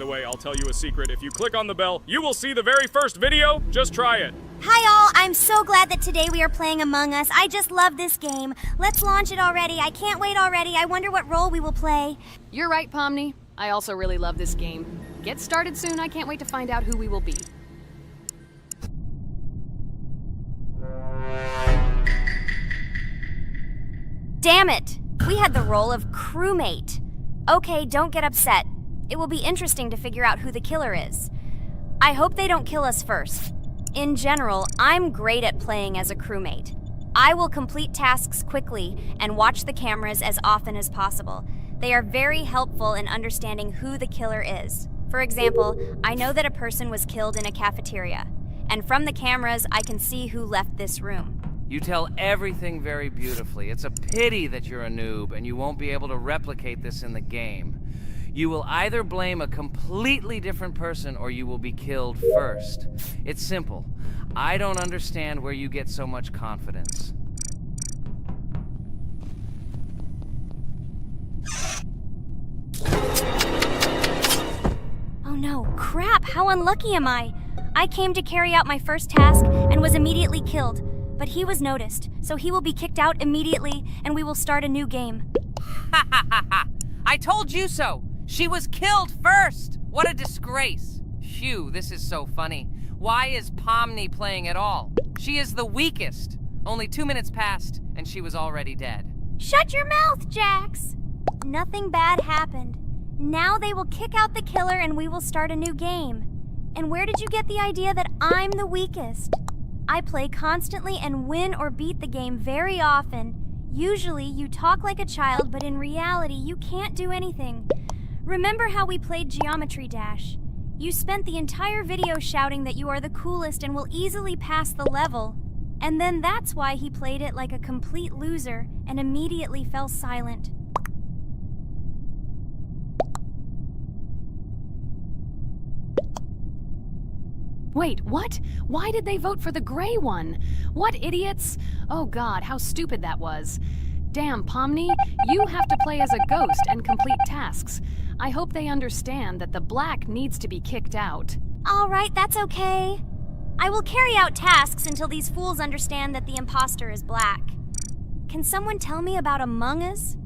way, I'll tell you a secret. If you click on the bell, you will see the very first video. Just try it. Hi all, I'm so glad that today we are playing Among Us. I just love this game. Let's launch it already. I can't wait already. I wonder what role we will play. You're right, Pomni. I also really love this game. Get started soon. I can't wait to find out who we will be. Damn it! We had the role of crewmate. Okay, don't get upset. It will be interesting to figure out who the killer is. I hope they don't kill us first. In general, I'm great at playing as a crewmate. I will complete tasks quickly and watch the cameras as often as possible. They are very helpful in understanding who the killer is. For example, I know that a person was killed in a cafeteria, and from the cameras, I can see who left this room. You tell everything very beautifully. It's a pity that you're a noob and you won't be able to replicate this in the game. You will either blame a completely different person or you will be killed first. It's simple. I don't understand where you get so much confidence. Oh no, crap, how unlucky am I? I came to carry out my first task and was immediately killed. But he was noticed, so he will be kicked out immediately, and we will start a new game. Ha ha ha ha! I told you so! She was killed first! What a disgrace! Phew, this is so funny. Why is Pomni playing at all? She is the weakest. Only 2 minutes passed, and she was already dead. Shut your mouth, Jax! Nothing bad happened. Now they will kick out the killer, and we will start a new game. And where did you get the idea that I'm the weakest? I play constantly and win or beat the game very often. Usually, you talk like a child, but in reality, you can't do anything. Remember how we played Geometry Dash? You spent the entire video shouting that you are the coolest and will easily pass the level. And then that's why he played it like a complete loser and immediately fell silent. Wait, what? Why did they vote for the gray one? What idiots? Oh god, how stupid that was. Damn, Pomni, you have to play as a ghost and complete tasks. I hope they understand that the black needs to be kicked out. All right, that's okay. I will carry out tasks until these fools understand that the imposter is black. Can someone tell me about Among Us?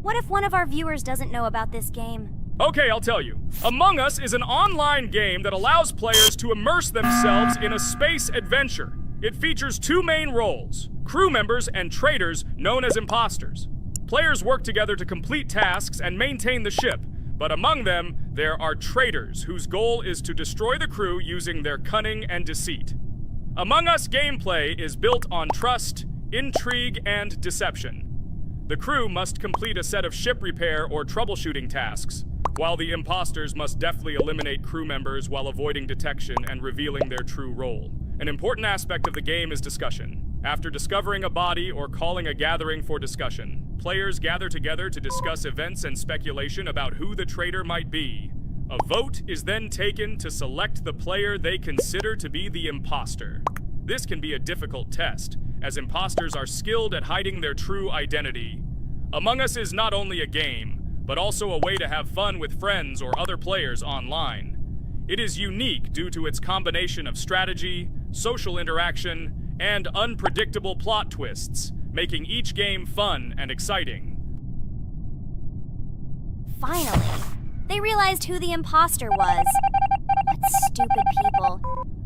What if one of our viewers doesn't know about this game? Okay, I'll tell you. Among Us is an online game that allows players to immerse themselves in a space adventure. It features 2 main roles, crew members and traitors known as imposters. Players work together to complete tasks and maintain the ship, but among them, there are traitors whose goal is to destroy the crew using their cunning and deceit. Among Us gameplay is built on trust, intrigue, and deception. The crew must complete a set of ship repair or troubleshooting tasks, while the imposters must deftly eliminate crew members while avoiding detection and revealing their true role. An important aspect of the game is discussion. After discovering a body or calling a gathering for discussion, players gather together to discuss events and speculation about who the traitor might be. A vote is then taken to select the player they consider to be the imposter. This can be a difficult test, as imposters are skilled at hiding their true identity. Among Us is not only a game, but also a way to have fun with friends or other players online. It is unique due to its combination of strategy, social interaction, and unpredictable plot twists, making each game fun and exciting. Finally, they realized who the imposter was. What stupid people.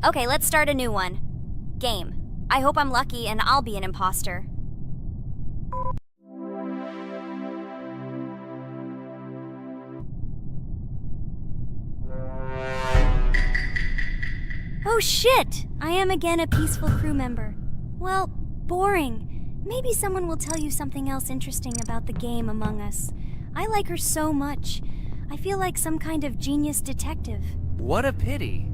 Okay, let's start a new one. Game. I hope I'm lucky and I'll be an imposter. Oh shit! I am again a peaceful crew member. Well, boring. Maybe someone will tell you something else interesting about the game Among Us. I like her so much. I feel like some kind of genius detective. What a pity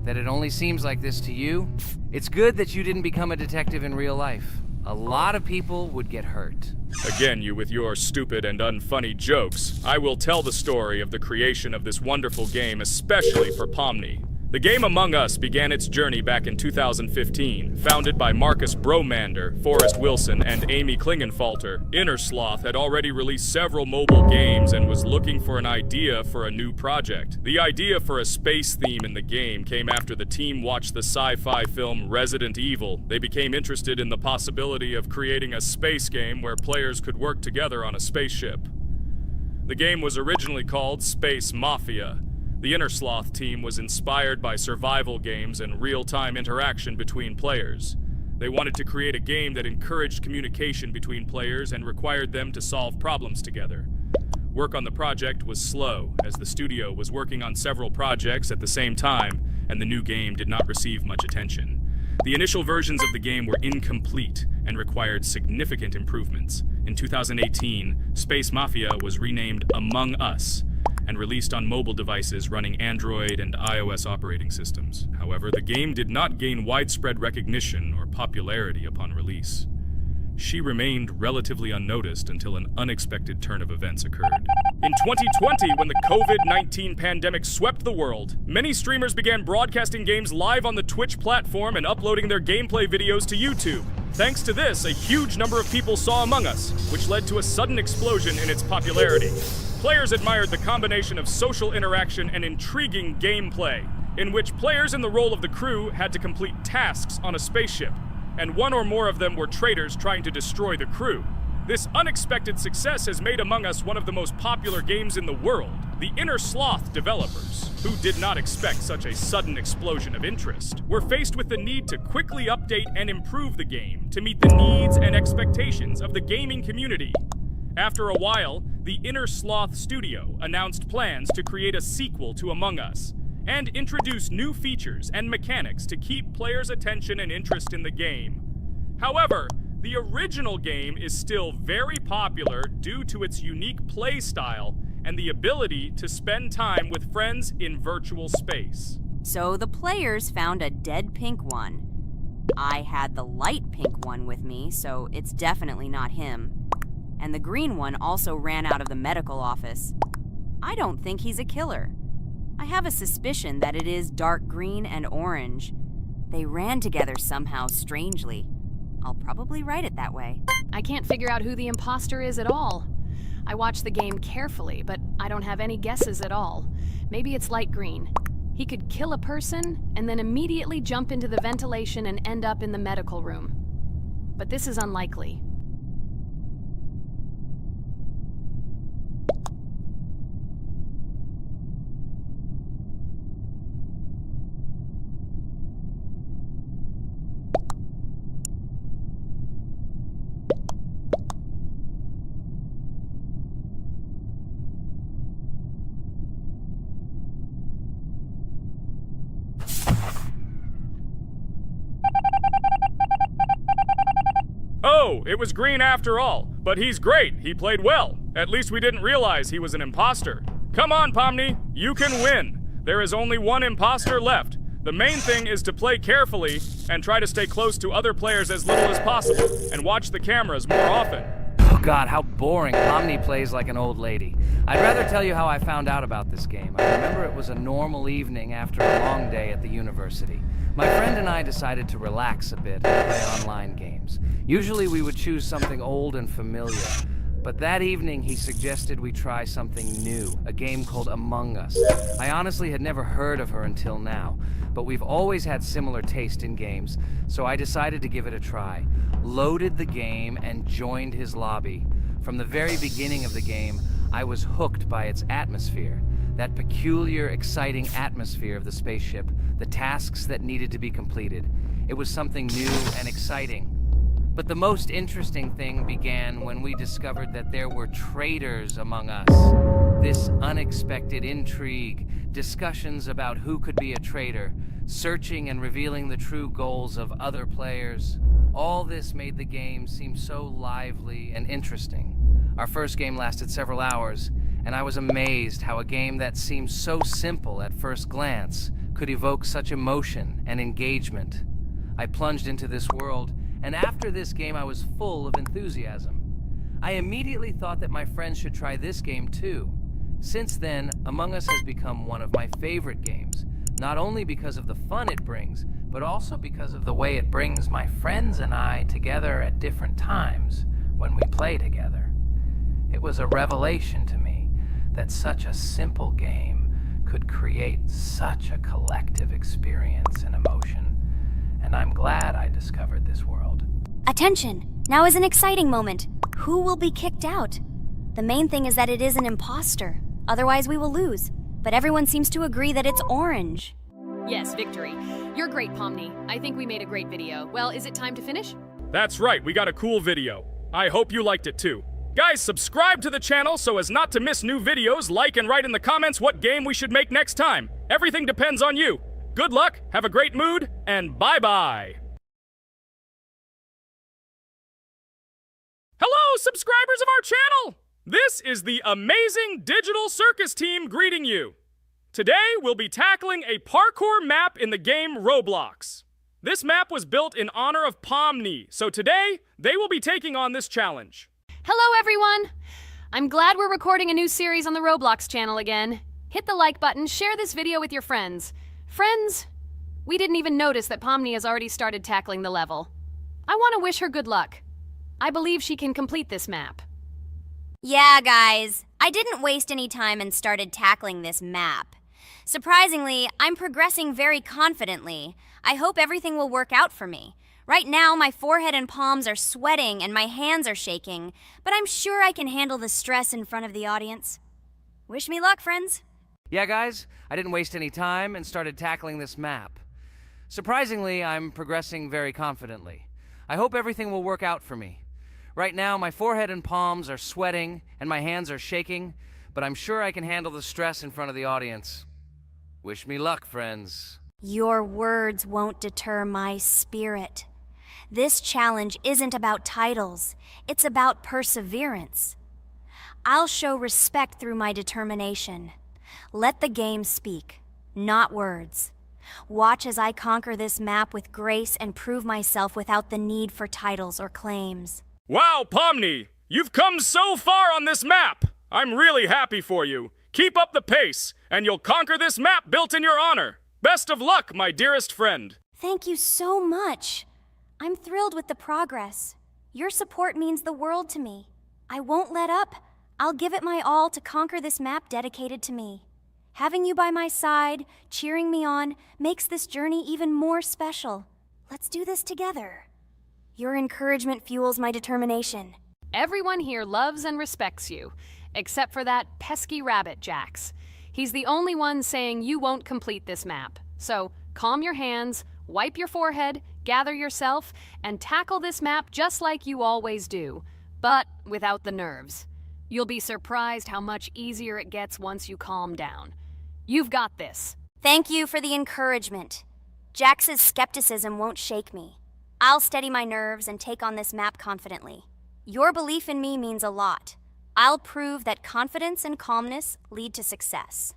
that it only seems like this to you. It's good that you didn't become a detective in real life. A lot of people would get hurt. Again, you with your stupid and unfunny jokes. I will tell the story of the creation of this wonderful game, especially for Pomni. The game Among Us began its journey back in 2015. Founded by Marcus Bromander, Forrest Wilson, and Amy Klingenfalter, Innersloth had already released several mobile games and was looking for an idea for a new project. The idea for a space theme in the game came after the team watched the sci-fi film Resident Evil. They became interested in the possibility of creating a space game where players could work together on a spaceship. The game was originally called Space Mafia. The Innersloth team was inspired by survival games and real-time interaction between players. They wanted to create a game that encouraged communication between players and required them to solve problems together. Work on the project was slow, as the studio was working on several projects at the same time, and the new game did not receive much attention. The initial versions of the game were incomplete and required significant improvements. In 2018, Space Mafia was renamed Among Us and released on mobile devices running Android and iOS operating systems. However, the game did not gain widespread recognition or popularity upon release. She remained relatively unnoticed until an unexpected turn of events occurred. In 2020, when the COVID-19 pandemic swept the world, many streamers began broadcasting games live on the Twitch platform and uploading their gameplay videos to YouTube. Thanks to this, a huge number of people saw Among Us, which led to a sudden explosion in its popularity. Players admired the combination of social interaction and intriguing gameplay, in which players in the role of the crew had to complete tasks on a spaceship, and one or more of them were traitors trying to destroy the crew. This unexpected success has made Among Us one of the most popular games in the world. The Innersloth developers, who did not expect such a sudden explosion of interest, were faced with the need to quickly update and improve the game to meet the needs and expectations of the gaming community. After a while, the Innersloth studio announced plans to create a sequel to Among Us and introduce new features and mechanics to keep players' attention and interest in the game. However, the original game is still very popular due to its unique play style and the ability to spend time with friends in virtual space. So the players found a dead pink one. I had the light pink one with me, so it's definitely not him. And the green one also ran out of the medical office. I don't think he's a killer. I have a suspicion that it is dark green and orange. They ran together somehow strangely. I'll probably write it that way. I can't figure out who the imposter is at all. I watched the game carefully, but I don't have any guesses at all. Maybe it's light green. He could kill a person and then immediately jump into the ventilation and end up in the medical room. But this is unlikely. Oh, it was green after all. But he's great. He played well. At least we didn't realize he was an imposter. Come on, Pomni. You can win. There is only one imposter left. The main thing is to play carefully and try to stay close to other players as little as possible and watch the cameras more often. Oh God, how boring. Pomni plays like an old lady. I'd rather tell you how I found out about this game. I remember it was a normal evening after a long day at the university. My friend and I decided to relax a bit and play online games. Usually we would choose something old and familiar, but that evening he suggested we try something new, a game called Among Us. I honestly had never heard of her until now, but we've always had similar taste in games, so I decided to give it a try. Loaded the game and joined his lobby. From the very beginning of the game, I was hooked by its atmosphere. That peculiar, exciting atmosphere of the spaceship, the tasks that needed to be completed. It was something new and exciting. But the most interesting thing began when we discovered that there were traitors among us. This unexpected intrigue, discussions about who could be a traitor, searching and revealing the true goals of other players. All this made the game seem so lively and interesting. Our first game lasted several hours, and I was amazed how a game that seemed so simple at first glance could evoke such emotion and engagement. I plunged into this world, and after this game I was full of enthusiasm. I immediately thought that my friends should try this game too. Since then, Among Us has become one of my favorite games, Not only because of the fun it brings, but also because of the way it brings my friends and I together at different times when we play together. It was a revelation to me that such a simple game could create such a collective experience and emotion, and I'm glad I discovered this world. Attention! Now is an exciting moment. Who will be kicked out? The main thing is that it is an imposter. Otherwise, we will lose. But everyone seems to agree that it's orange. Yes, victory. You're great, Pomni. I think we made a great video. Well, is it time to finish? That's right, we got a cool video. I hope you liked it too. Guys, subscribe to the channel so as not to miss new videos, like and write in the comments what game we should make next time. Everything depends on you. Good luck, have a great mood, and bye-bye. Hello, subscribers of our channel! This is the amazing Digital Circus team greeting you. Today, we'll be tackling a parkour map in the game Roblox. This map was built in honor of Pomni, so today, they will be taking on this challenge. Hello, everyone! I'm glad we're recording a new series on the Roblox channel again. Hit the like button, share this video with your friends. Friends, we didn't even notice that Pomni has already started tackling the level. I want to wish her good luck. I believe she can complete this map. Yeah, guys. I didn't waste any time and started tackling this map. Surprisingly, I'm progressing very confidently. I hope everything will work out for me. Right now, my forehead and palms are sweating and my hands are shaking, but I'm sure I can handle the stress in front of the audience. Wish me luck, friends. Yeah, guys, I didn't waste any time and started tackling this map. Surprisingly, I'm progressing very confidently. I hope everything will work out for me. Right now, my forehead and palms are sweating and my hands are shaking, but I'm sure I can handle the stress in front of the audience. Wish me luck, friends. Your words won't deter my spirit. This challenge isn't about titles. It's about perseverance. I'll show respect through my determination. Let the game speak, not words. Watch as I conquer this map with grace and prove myself without the need for titles or claims. Wow, Pomni! You've come so far on this map! I'm really happy for you. Keep up the pace, and you'll conquer this map built in your honor. Best of luck, my dearest friend. Thank you so much. I'm thrilled with the progress. Your support means the world to me. I won't let up. I'll give it my all to conquer this map dedicated to me. Having you by my side, cheering me on, makes this journey even more special. Let's do this together. Your encouragement fuels my determination. Everyone here loves and respects you, except for that pesky rabbit, Jax. He's the only one saying you won't complete this map. So, calm your hands, wipe your forehead, gather yourself, and tackle this map just like you always do, but without the nerves. You'll be surprised how much easier it gets once you calm down. You've got this. Thank you for the encouragement. Jax's skepticism won't shake me. I'll steady my nerves and take on this map confidently. Your belief in me means a lot. I'll prove that confidence and calmness lead to success.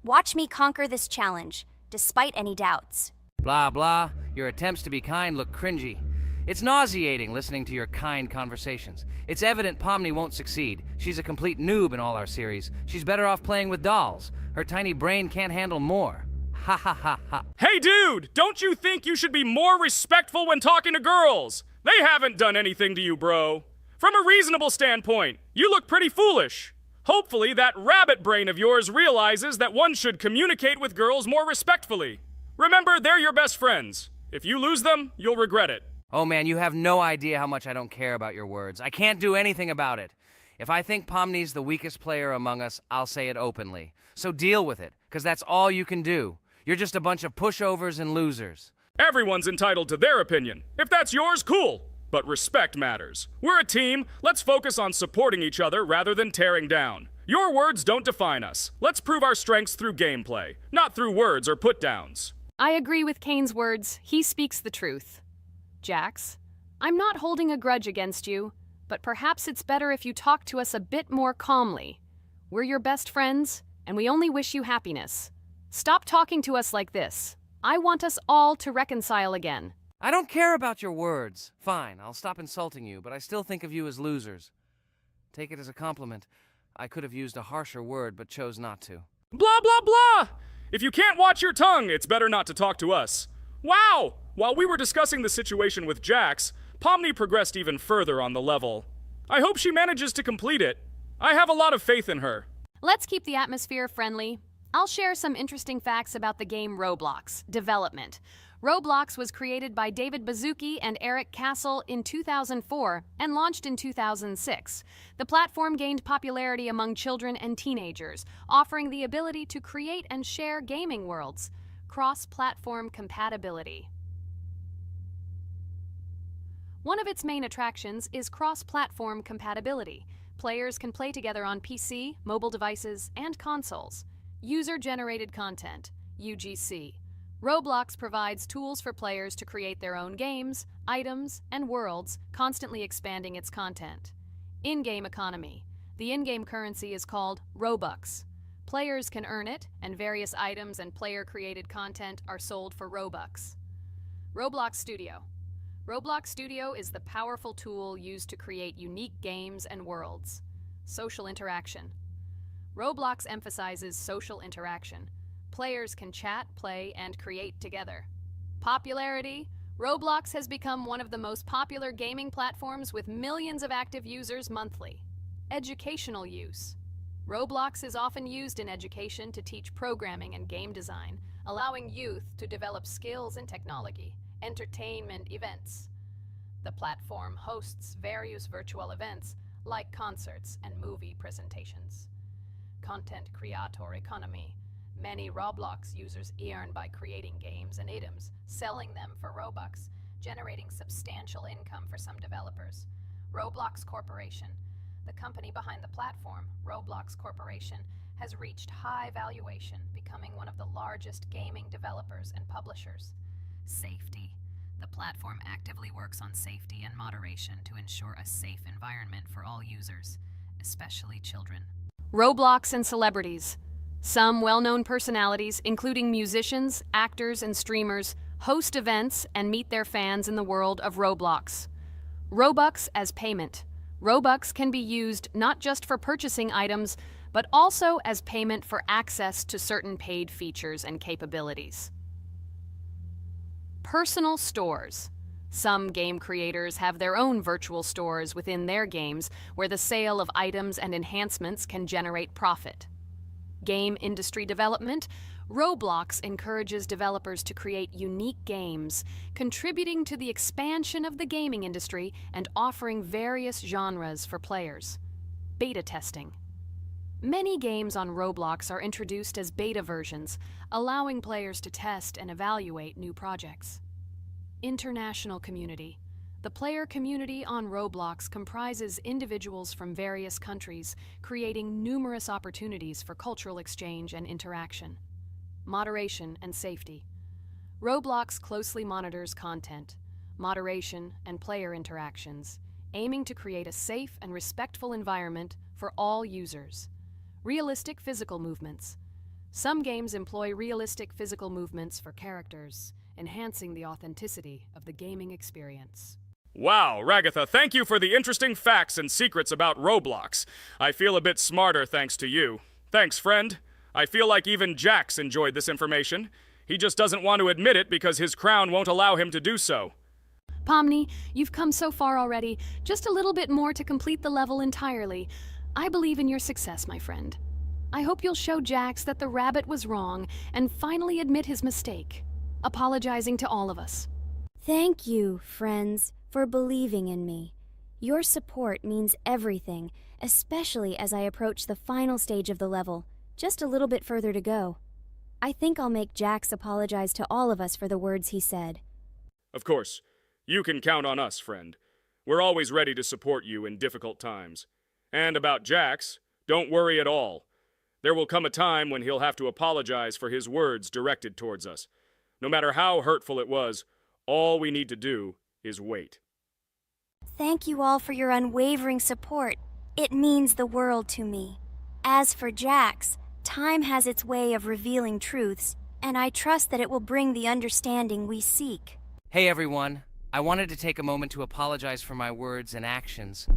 Watch me conquer this challenge, despite any doubts. Blah, blah. Your attempts to be kind look cringy. It's nauseating listening to your kind conversations. It's evident Pomni won't succeed. She's a complete noob in all our series. She's better off playing with dolls. Her tiny brain can't handle more. Ha ha ha ha. Hey dude, don't you think you should be more respectful when talking to girls? They haven't done anything to you, bro. From a reasonable standpoint, you look pretty foolish. Hopefully that rabbit brain of yours realizes that one should communicate with girls more respectfully. Remember, they're your best friends. If you lose them, you'll regret it. Oh man, you have no idea how much I don't care about your words. I can't do anything about it. If I think Pomni's the weakest player among us, I'll say it openly. So deal with it, because that's all you can do. You're just a bunch of pushovers and losers. Everyone's entitled to their opinion. If that's yours, cool. But respect matters. We're a team. Let's focus on supporting each other rather than tearing down. Your words don't define us. Let's prove our strengths through gameplay, not through words or put-downs. I agree with Kane's words. He speaks the truth. Jax, I'm not holding a grudge against you, but perhaps it's better if you talk to us a bit more calmly. We're your best friends, and we only wish you happiness. Stop talking to us like this. I want us all to reconcile again. I don't care about your words. Fine, I'll stop insulting you, but I still think of you as losers. Take it as a compliment. I could have used a harsher word, but chose not to. Blah, blah, blah! If you can't watch your tongue, it's better not to talk to us. Wow! While we were discussing the situation with Jax, Pomni progressed even further on the level. I hope she manages to complete it. I have a lot of faith in her. Let's keep the atmosphere friendly. I'll share some interesting facts about the game Roblox. Development. Roblox was created by David Baszucki and Eric Castle in 2004 and launched in 2006. The platform gained popularity among children and teenagers, offering the ability to create and share gaming worlds. Cross-platform compatibility. One of its main attractions is cross-platform compatibility. Players can play together on PC, mobile devices, and consoles. User-generated content, UGC. Roblox provides tools for players to create their own games, items, and worlds, constantly expanding its content. In-game economy. The in-game currency is called Robux. Players can earn it, and various items and player-created content are sold for Robux. Roblox Studio. Roblox Studio is the powerful tool used to create unique games and worlds. Social interaction. Roblox emphasizes social interaction. Players can chat, play, and create together. Popularity. Roblox has become one of the most popular gaming platforms with millions of active users monthly. Educational use. Roblox is often used in education to teach programming and game design, allowing youth to develop skills in technology. Entertainment events. The platform hosts various virtual events like concerts and movie presentations. Content creator economy. Many Roblox users earn by creating games and items, selling them for Robux, generating substantial income for some developers. Roblox Corporation. The company behind the platform, Roblox Corporation, has reached high valuation, becoming one of the largest gaming developers and publishers. Safety. The platform actively works on safety and moderation to ensure a safe environment for all users, especially children. Roblox and celebrities. Some well-known personalities, including musicians, actors, and streamers, host events and meet their fans in the world of Roblox. Robux as payment. Robux can be used not just for purchasing items, but also as payment for access to certain paid features and capabilities. Personal stores. Some game creators have their own virtual stores within their games where the sale of items and enhancements can generate profit. Game industry development. Roblox encourages developers to create unique games, contributing to the expansion of the gaming industry and offering various genres for players. Beta testing. Many games on Roblox are introduced as beta versions, allowing players to test and evaluate new projects. International community. The player community on Roblox comprises individuals from various countries, creating numerous opportunities for cultural exchange and interaction. Moderation and safety. Roblox closely monitors content, moderation, and player interactions, aiming to create a safe and respectful environment for all users. Realistic physical movements. Some games employ realistic physical movements for characters, enhancing the authenticity of the gaming experience. Wow, Ragatha, thank you for the interesting facts and secrets about Roblox. I feel a bit smarter thanks to you. Thanks, friend. I feel like even Jax enjoyed this information. He just doesn't want to admit it because his crown won't allow him to do so. Pomni, you've come so far already. Just a little bit more to complete the level entirely. I believe in your success, my friend. I hope you'll show Jax that the rabbit was wrong and finally admit his mistake, apologizing to all of us. Thank you, friends, for believing in me. Your support means everything, especially as I approach the final stage of the level, just a little bit further to go. I think I'll make Jax apologize to all of us for the words he said. Of course, you can count on us, friend. We're always ready to support you in difficult times. And about Jax, don't worry at all. There will come a time when he'll have to apologize for his words directed towards us. No matter how hurtful it was, all we need to do is wait. Thank you all for your unwavering support. It means the world to me. As for Jax, time has its way of revealing truths, and I trust that it will bring the understanding we seek. Hey everyone, I wanted to take a moment to apologize for my words and actions.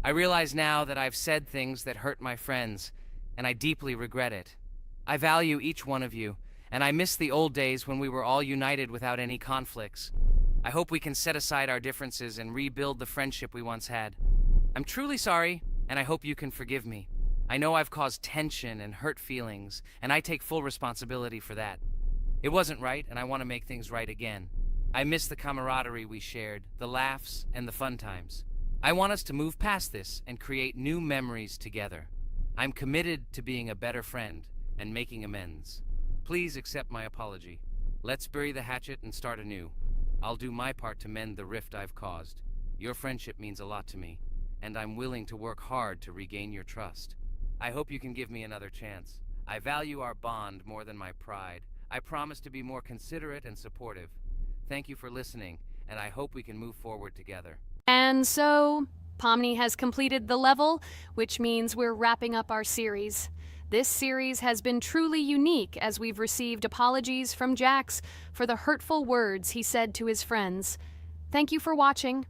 I realize now that I've said things that hurt my friends, and I deeply regret it. I value each one of you, And I miss the old days when we were all united without any conflicts. I hope we can set aside our differences and rebuild the friendship we once had. I'm truly sorry, and I hope you can forgive me. I know I've caused tension and hurt feelings, and I take full responsibility for that. It wasn't right, and I want to make things right again. I miss the camaraderie we shared, the laughs, and the fun times. I want us to move past this and create new memories together. I'm committed to being a better friend and making amends. Please accept my apology. Let's bury the hatchet and start anew. I'll do my part to mend the rift I've caused. Your friendship means a lot to me, and I'm willing to work hard to regain your trust. I hope you can give me another chance. I value our bond more than my pride. I promise to be more considerate and supportive. Thank you for listening, and I hope we can move forward together. And so, Pomni has completed the level, which means we're wrapping up our series. This series has been truly unique as we've received apologies from Jax for the hurtful words he said to his friends. Thank you for watching.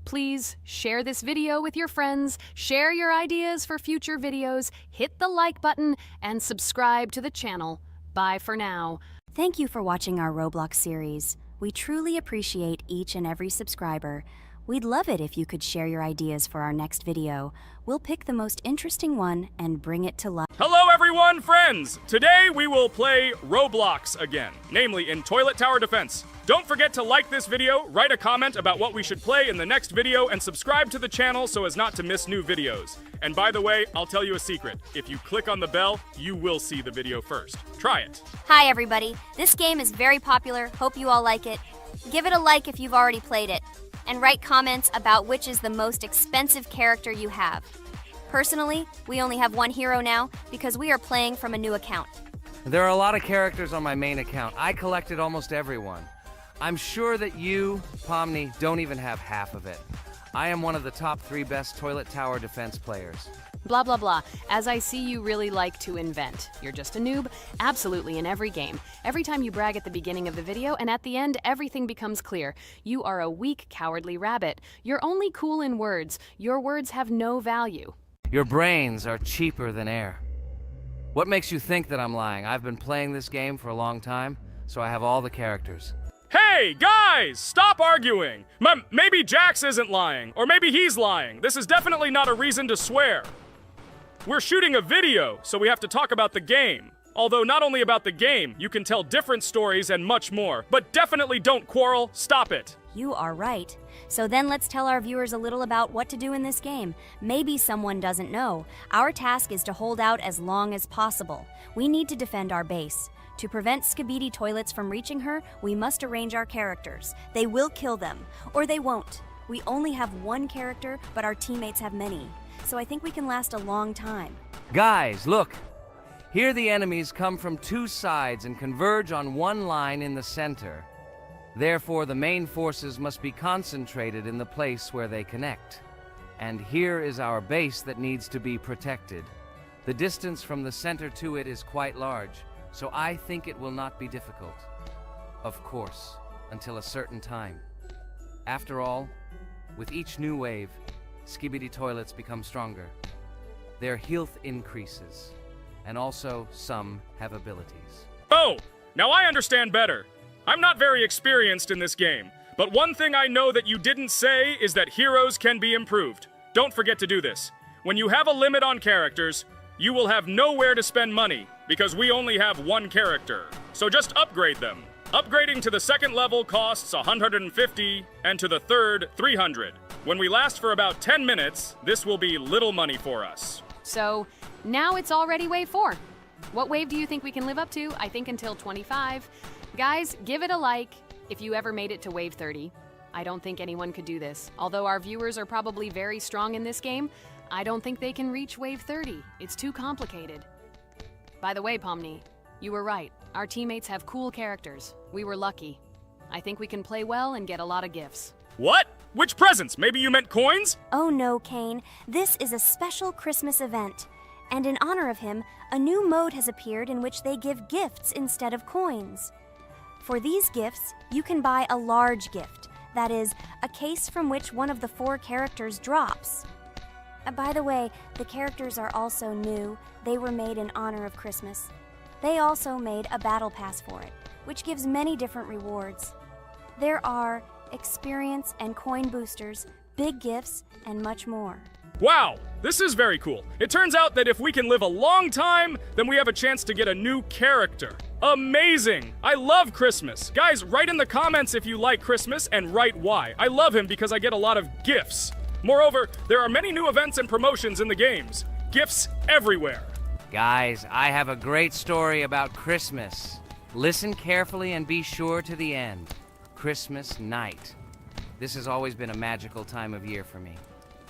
Please share this video with your friends, share your ideas for future videos, hit the like button, and subscribe to the channel. Bye for now. Thank you for watching our Roblox series. We truly appreciate each and every subscriber. We'd love it if you could share your ideas for our next video. We'll pick the most interesting one and bring it to life. Hello everyone, friends! Today we will play Roblox again, namely in Toilet Tower Defense. Don't forget to like this video, write a comment about what we should play in the next video, and subscribe to the channel so as not to miss new videos. And by the way, I'll tell you a secret. If you click on the bell, you will see the video first. Try it. Hi everybody. This game is very popular. Hope you all like it. Give it a like if you've already played it. And write comments about which is the most expensive character you have. Personally, we only have one hero now because we are playing from a new account. There are a lot of characters on my main account. I collected almost everyone. I'm sure that you, Pomni, don't even have half of it. I am one of the top 3 best Toilet Tower Defense players. Blah, blah, blah. As I see you really like to invent. You're just a noob? Absolutely, in every game. Every time you brag at the beginning of the video, and at the end, everything becomes clear. You are a weak, cowardly rabbit. You're only cool in words. Your words have no value. Your brains are cheaper than air. What makes you think that I'm lying? I've been playing this game for a long time, so I have all the characters. Hey, guys! Stop arguing! Maybe Jax isn't lying, or maybe he's lying. This is definitely not a reason to swear. We're shooting a video, so we have to talk about the game. Although not only about the game, you can tell different stories and much more. But definitely don't quarrel. Stop it. You are right. So then let's tell our viewers a little about what to do in this game. Maybe someone doesn't know. Our task is to hold out as long as possible. We need to defend our base. To prevent Skibidi Toilets from reaching her, we must arrange our characters. They will kill them, or they won't. We only have one character, but our teammates have many. So I think we can last a long time. Guys, look! Here the enemies come from 2 sides and converge on one line in the center. Therefore, the main forces must be concentrated in the place where they connect. And here is our base that needs to be protected. The distance from the center to it is quite large, so I think it will not be difficult. Of course, until a certain time. After all, with each new wave, Skibidi Toilets become stronger. Their health increases, and also some have abilities. Oh, now I understand better. I'm not very experienced in this game, but one thing I know that you didn't say is that heroes can be improved. Don't forget to do this. When you have a limit on characters, you will have nowhere to spend money, because we only have one character. So just upgrade them. Upgrading to the 2nd level costs 150, and to the 3rd, 300. When we last for about 10 minutes, this will be little money for us. So, now it's already wave 4. What wave do you think we can live up to? I think until 25. Guys, give it a like if you ever made it to wave 30. I don't think anyone could do this. Although our viewers are probably very strong in this game, I don't think they can reach wave 30. It's too complicated. By the way, Pomni, you were right. Our teammates have cool characters. We were lucky. I think we can play well and get a lot of gifts. What? Which presents? Maybe you meant coins? Oh no, Kane. This is a special Christmas event. And in honor of him, a new mode has appeared in which they give gifts instead of coins. For these gifts, you can buy a large gift. That is, a case from which one of the 4 characters drops. By the way, the characters are also new. They were made in honor of Christmas. They also made a battle pass for it, which gives many different rewards. There are experience and coin boosters, big gifts, and much more. Wow, this is very cool. It turns out that if we can live a long time, then we have a chance to get a new character. Amazing! I love Christmas. Guys, write in the comments if you like Christmas and write why. I love him because I get a lot of gifts. Moreover, there are many new events and promotions in the games. Gifts everywhere. Guys, I have a great story about Christmas. Listen carefully and be sure to the end. Christmas night. This has always been a magical time of year for me.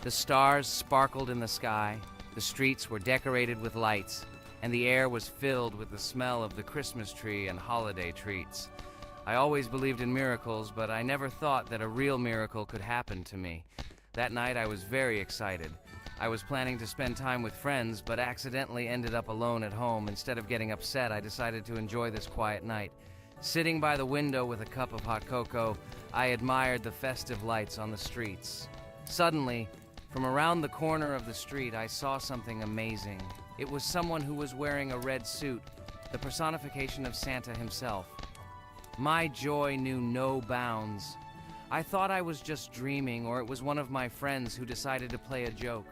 The stars sparkled in the sky, the streets were decorated with lights, and the air was filled with the smell of the Christmas tree and holiday treats. I always believed in miracles, but I never thought that a real miracle could happen to me. That night I was very excited. I was planning to spend time with friends, but accidentally ended up alone at home. Instead of getting upset, I decided to enjoy this quiet night. Sitting by the window with a cup of hot cocoa, I admired the festive lights on the streets. Suddenly, from around the corner of the street, I saw something amazing. It was someone who was wearing a red suit, the personification of Santa himself. My joy knew no bounds. I thought I was just dreaming, or it was one of my friends who decided to play a joke.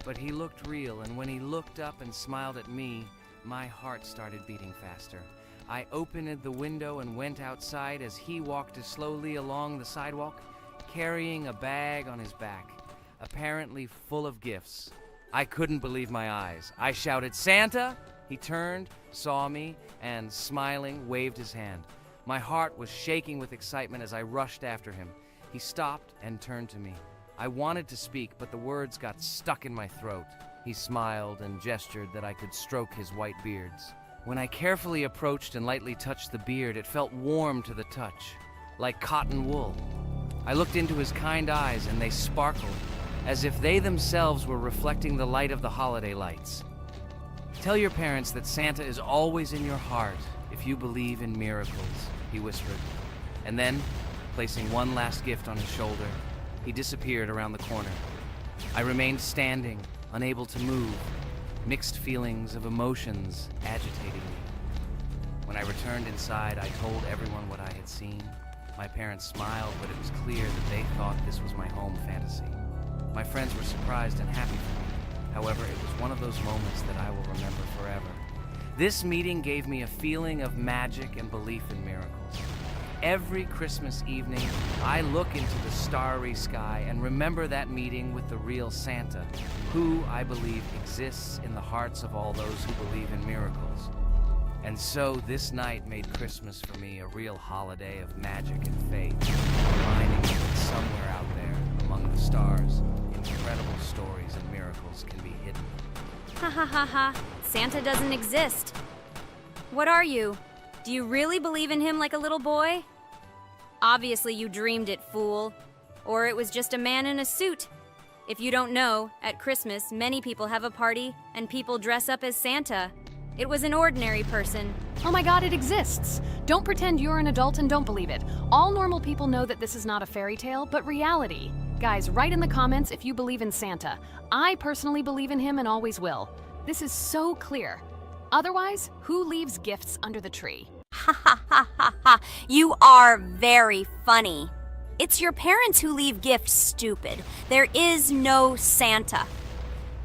But he looked real, and when he looked up and smiled at me, my heart started beating faster. I opened the window and went outside as he walked slowly along the sidewalk, carrying a bag on his back, apparently full of gifts. I couldn't believe my eyes. I shouted, "Santa!" He turned, saw me, and smiling, waved his hand. My heart was shaking with excitement as I rushed after him. He stopped and turned to me. I wanted to speak, but the words got stuck in my throat. He smiled and gestured that I could stroke his white beards. When I carefully approached and lightly touched the beard, it felt warm to the touch, like cotton wool. I looked into his kind eyes, and they sparkled, as if they themselves were reflecting the light of the holiday lights. Tell your parents that Santa is always in your heart if you believe in miracles, he whispered. And then, placing one last gift on his shoulder, he disappeared around the corner. I remained standing, unable to move, mixed feelings of emotions agitating me. When I returned inside, I told everyone what I had seen. My parents smiled, but it was clear that they thought this was my home fantasy. My friends were surprised and happy for me. However, it was one of those moments that I will remember forever. This meeting gave me a feeling of magic and belief in miracles. Every Christmas evening, I look into the starry sky and remember that meeting with the real Santa, who, I believe, exists in the hearts of all those who believe in miracles. And so this night made Christmas for me a real holiday of magic and faith, reminding me that somewhere out there, among the stars, incredible stories and miracles can be hidden. Ha ha ha ha. Santa doesn't exist. What are you? Do you really believe in him like a little boy? Obviously you dreamed it, fool. Or it was just a man in a suit. If you don't know, at Christmas, many people have a party and people dress up as Santa. It was an ordinary person. Oh my god, it exists! Don't pretend you're an adult and don't believe it. All normal people know that this is not a fairy tale, but reality. Guys, write in the comments if you believe in Santa. I personally believe in him and always will. This is so clear. Otherwise, who leaves gifts under the tree? Ha ha ha ha ha. You are very funny. It's your parents who leave gifts, stupid. There is no Santa.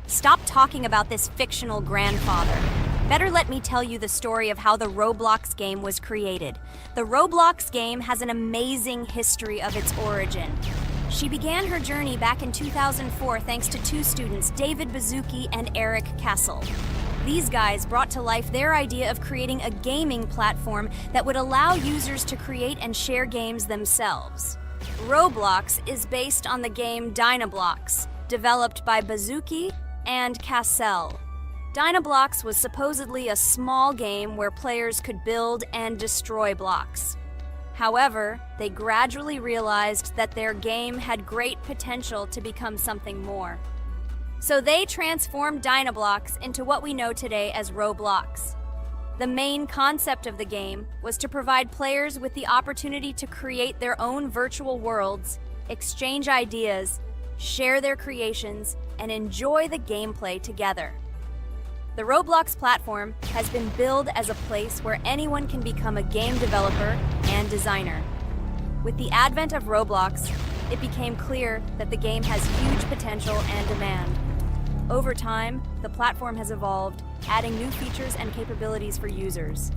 Stop talking about this fictional grandfather. Better let me tell you the story of how the Roblox game was created. The Roblox game has an amazing history of its origin. She began her journey back in 2004 thanks to two students, David Bazuki and Eric Castle. These guys brought to life their idea of creating a gaming platform that would allow users to create and share games themselves. Roblox is based on the game Dynablox, developed by Bazuki and Cassell. Dynablox was supposedly a small game where players could build and destroy blocks. However, they gradually realized that their game had great potential to become something more. So they transformed Dynablox into what we know today as Roblox. The main concept of the game was to provide players with the opportunity to create their own virtual worlds, exchange ideas, share their creations, and enjoy the gameplay together. The Roblox platform has been billed as a place where anyone can become a game developer and designer. With the advent of Roblox, it became clear that the game has huge potential and demand. Over time, the platform has evolved, adding new features and capabilities for users.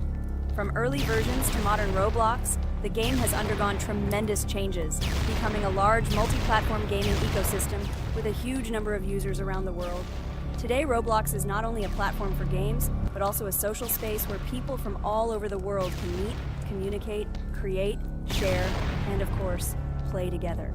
From early versions to modern Roblox, the game has undergone tremendous changes, becoming a large multi-platform gaming ecosystem with a huge number of users around the world. Today, Roblox is not only a platform for games, but also a social space where people from all over the world can meet, communicate, create, share, and of course, play together.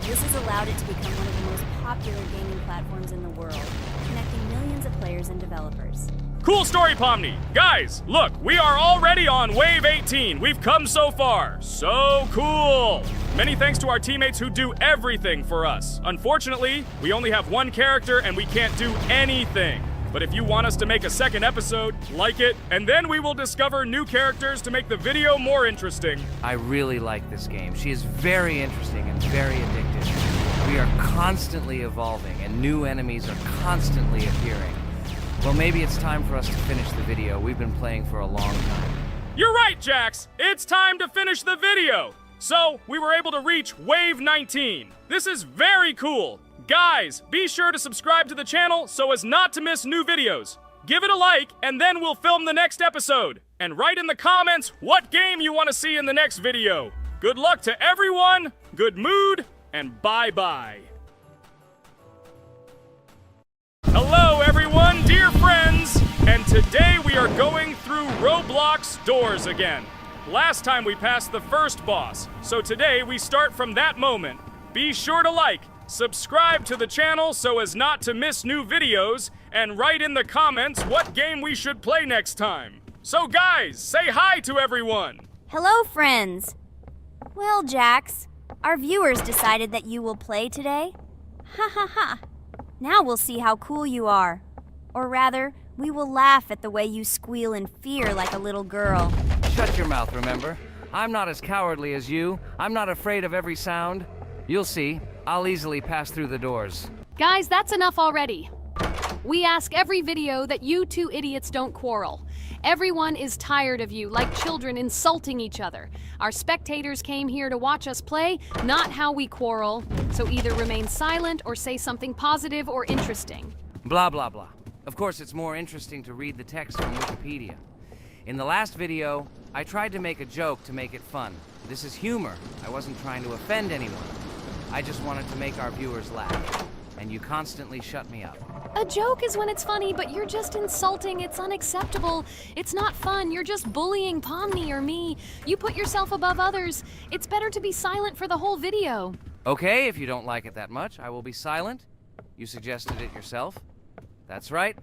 This has allowed it to become one of the most popular gaming platforms in the world, connecting millions of players and developers. Cool story, Pomni. Guys, look, we are already on Wave 18. We've come so far. So cool. Many thanks to our teammates who do everything for us. Unfortunately, we only have one character and we can't do anything. But if you want us to make a second episode, like it, and then we will discover new characters to make the video more interesting. I really like this game. She is very interesting and very addictive. We are constantly evolving and new enemies are constantly appearing. Well, maybe it's time for us to finish the video. We've been playing for a long time. You're right, Jax. It's time to finish the video. So, we were able to reach Wave 19. This is very cool. Guys, be sure to subscribe to the channel so as not to miss new videos. Give it a like, and then we'll film the next episode. And write in the comments what game you want to see in the next video. Good luck to everyone, good mood, and bye-bye. Hello, everyone, dear friends, and today we are going through Roblox doors again. Last time we passed the first boss, so today we start from that moment. Be sure to like, subscribe to the channel so as not to miss new videos, and write in the comments what game we should play next time. So guys, say hi to everyone! Hello, friends! Well, Jax, our viewers decided that you will play today. Ha ha ha! Now we'll see how cool you are. Or rather, we will laugh at the way you squeal in fear like a little girl. Shut your mouth, remember? I'm not as cowardly as you. I'm not afraid of every sound. You'll see. I'll easily pass through the doors. Guys, that's enough already. We ask every video that you two idiots don't quarrel. Everyone is tired of you, like children insulting each other. Our spectators came here to watch us play, not how we quarrel. So either remain silent or say something positive or interesting. Blah, blah, blah. Of course, it's more interesting to read the text from Wikipedia. In the last video, I tried to make a joke to make it fun. This is humor. I wasn't trying to offend anyone. I just wanted to make our viewers laugh. And you constantly shut me up. A joke is when it's funny, but you're just insulting. It's unacceptable. It's not fun. You're just bullying Pomni or me. You put yourself above others. It's better to be silent for the whole video. Okay, if you don't like it that much, I will be silent. You suggested it yourself. That's right.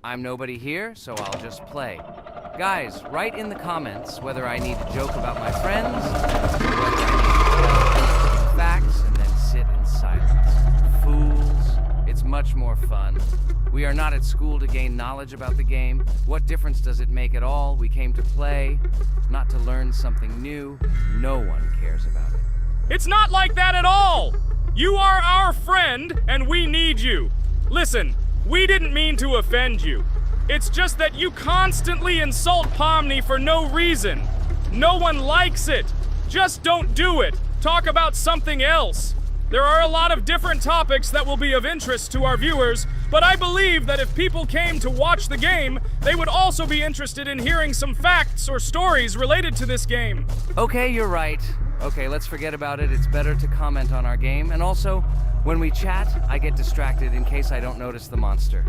I'm nobody here, so I'll just play. Guys, write in the comments whether I need to joke about my friends, or whether I need to tell facts and then sit in silence. Fools. It's much more fun. We are not at school to gain knowledge about the game. What difference does it make at all? We came to play, not to learn something new. No one cares about it. It's not like that at all! You are our friend, and we need you. Listen, we didn't mean to offend you. It's just that you constantly insult Pomni for no reason. No one likes it. Just don't do it. Talk about something else. There are a lot of different topics that will be of interest to our viewers, but I believe that if people came to watch the game, they would also be interested in hearing some facts or stories related to this game. Okay, you're right. Okay, let's forget about it. It's better to comment on our game. And also, when we chat, I get distracted in case I don't notice the monster.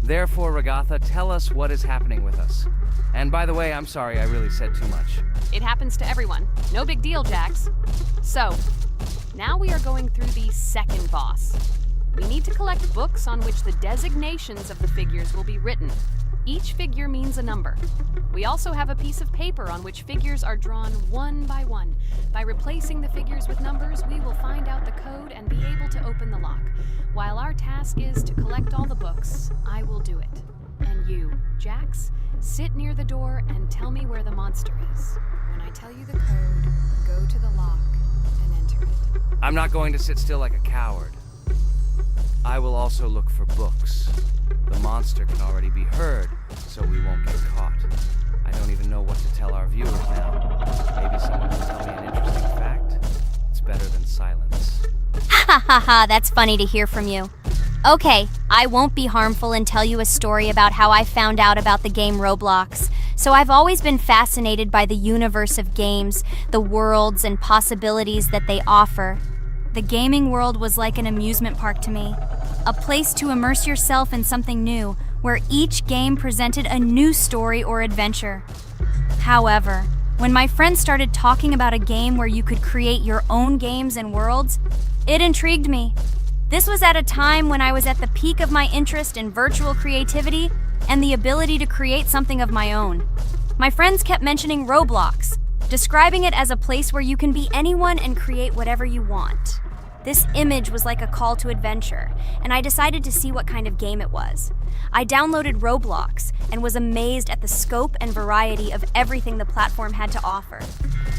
Therefore, Ragatha, tell us what is happening with us. And by the way, I'm sorry, I really said too much. It happens to everyone. No big deal, Jax. So, now we are going through the second boss. We need to collect books on which the designations of the figures will be written. Each figure means a number. We also have a piece of paper on which figures are drawn one by one. By replacing the figures with numbers, we will find out the code and be able to open the lock. While our task is to collect all the books, I will do it. And you, Jax, sit near the door and tell me where the monster is. When I tell you the code, go to the lock and enter it. I'm not going to sit still like a coward. I will also look for books. The monster can already be heard, so we won't get caught. I don't even know what to tell our viewers now. Maybe someone can tell me an interesting fact? It's better than silence. Ha ha ha, that's funny to hear from you. Okay, I won't be harmful and tell you a story about how I found out about the game Roblox. So I've always been fascinated by the universe of games, the worlds and possibilities that they offer. The gaming world was like an amusement park to me, a place to immerse yourself in something new, where each game presented a new story or adventure. However, when my friends started talking about a game where you could create your own games and worlds, it intrigued me. This was at a time when I was at the peak of my interest in virtual creativity and the ability to create something of my own. My friends kept mentioning Roblox, describing it as a place where you can be anyone and create whatever you want. This image was like a call to adventure, and I decided to see what kind of game it was. I downloaded Roblox and was amazed at the scope and variety of everything the platform had to offer.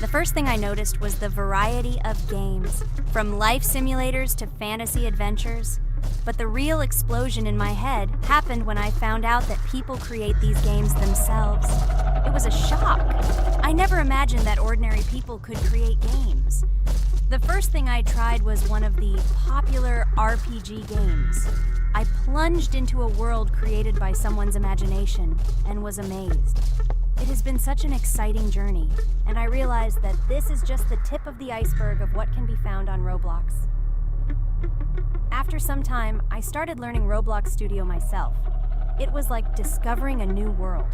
The first thing I noticed was the variety of games, from life simulators to fantasy adventures. But the real explosion in my head happened when I found out that people create these games themselves. It was a shock. I never imagined that ordinary people could create games. The first thing I tried was one of the popular RPG games. I plunged into a world created by someone's imagination and was amazed. It has been such an exciting journey, and I realized that this is just the tip of the iceberg of what can be found on Roblox. After some time, I started learning Roblox Studio myself. It was like discovering a new world.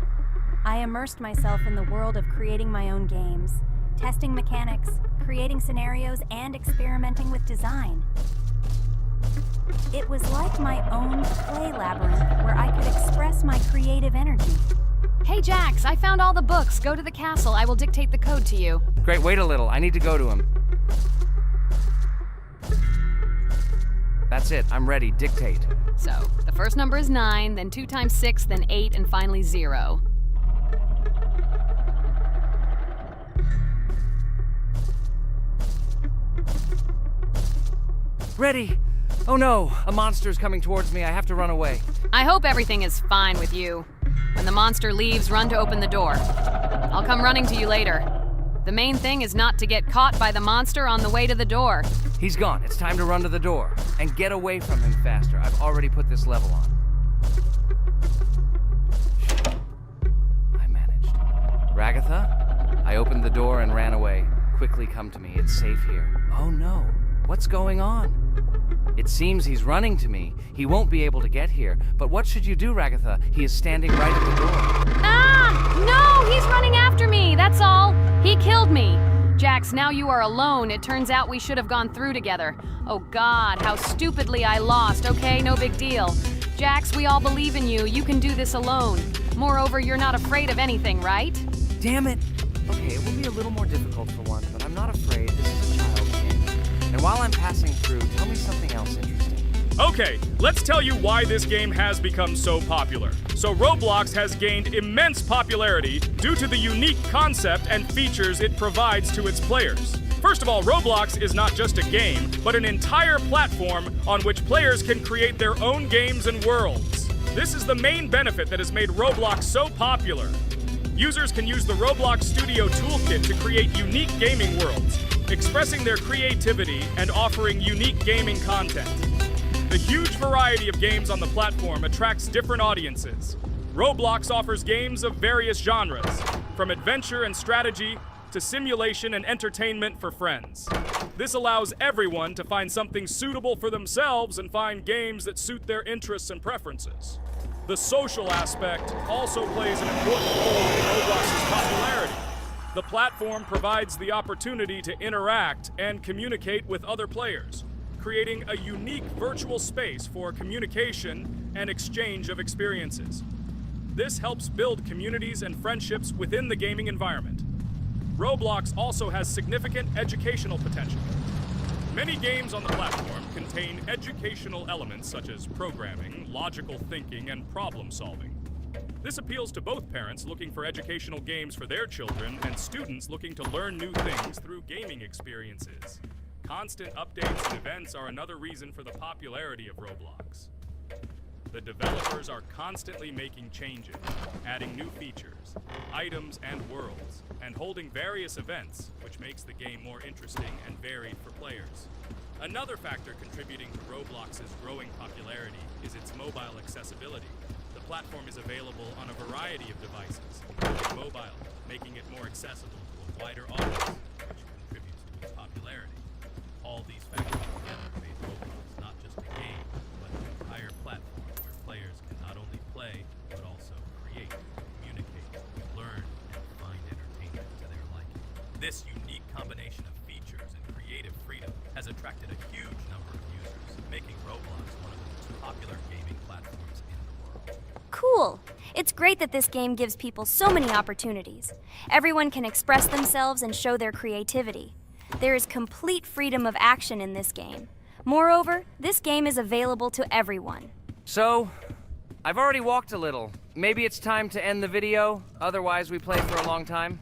I immersed myself in the world of creating my own games, testing mechanics, creating scenarios, and experimenting with design. It was like my own play labyrinth where I could express my creative energy. Hey Jax, I found all the books. Go to the castle. I will dictate the code to you. Great, wait a little. I need to go to him. That's it. I'm ready. Dictate. So, the first number is 9, then 2 times 6, then 8, and finally 0. Ready! Oh no! A monster's coming towards me. I have to run away. I hope everything is fine with you. When the monster leaves, run to open the door. I'll come running to you later. The main thing is not to get caught by the monster on the way to the door. He's gone. It's time to run to the door. And get away from him faster. I've already put this level on. I managed. Ragatha? I opened the door and ran away. Quickly come to me. It's safe here. Oh no. What's going on? It seems he's running to me. He won't be able to get here. But what should you do, Ragatha? He is standing right at the door. Ah! No! He's running after me! That's all! He killed me! Jax, now you are alone. It turns out we should have gone through together. Oh God, how stupidly I lost. Okay, no big deal. Jax, we all believe in you. You can do this alone. Moreover, you're not afraid of anything, right? Damn it! Okay, it will be a little more difficult for one, but I'm not afraid. This is a child's game. And while I'm passing through, tell me something else interesting. Okay, let's tell you why this game has become so popular. So Roblox has gained immense popularity due to the unique concept and features it provides to its players. First of all, Roblox is not just a game, but an entire platform on which players can create their own games and worlds. This is the main benefit that has made Roblox so popular. Users can use the Roblox Studio Toolkit to create unique gaming worlds, expressing their creativity and offering unique gaming content. The huge variety of games on the platform attracts different audiences. Roblox offers games of various genres, from adventure and strategy to simulation and entertainment for friends. This allows everyone to find something suitable for themselves and find games that suit their interests and preferences. The social aspect also plays an important role in Roblox's popularity. The platform provides the opportunity to interact and communicate with other players, creating a unique virtual space for communication and exchange of experiences. This helps build communities and friendships within the gaming environment. Roblox also has significant educational potential. Many games on the platform contain educational elements such as programming, logical thinking, and problem solving. This appeals to both parents looking for educational games for their children and students looking to learn new things through gaming experiences. Constant updates and events are another reason for the popularity of Roblox. The developers are constantly making changes, adding new features, items, and worlds, and holding various events, which makes the game more interesting and varied for players. Another factor contributing to Roblox's growing popularity is its mobile accessibility. The platform is available on a variety of devices, including mobile, making it more accessible to a wider audience, which contributes to its popularity. All these factors together made Roblox not just a game, but an entire platform where players can not only play, but also create, communicate, learn, and find entertainment to their liking. This unique combination of features and creative freedom has attracted a huge number of users, making Roblox one of the most popular gaming platforms in the world. Cool! It's great that this game gives people so many opportunities. Everyone can express themselves and show their creativity. There is complete freedom of action in this game. Moreover, this game is available to everyone. So, I've already walked a little. Maybe it's time to end the video, otherwise we play for a long time.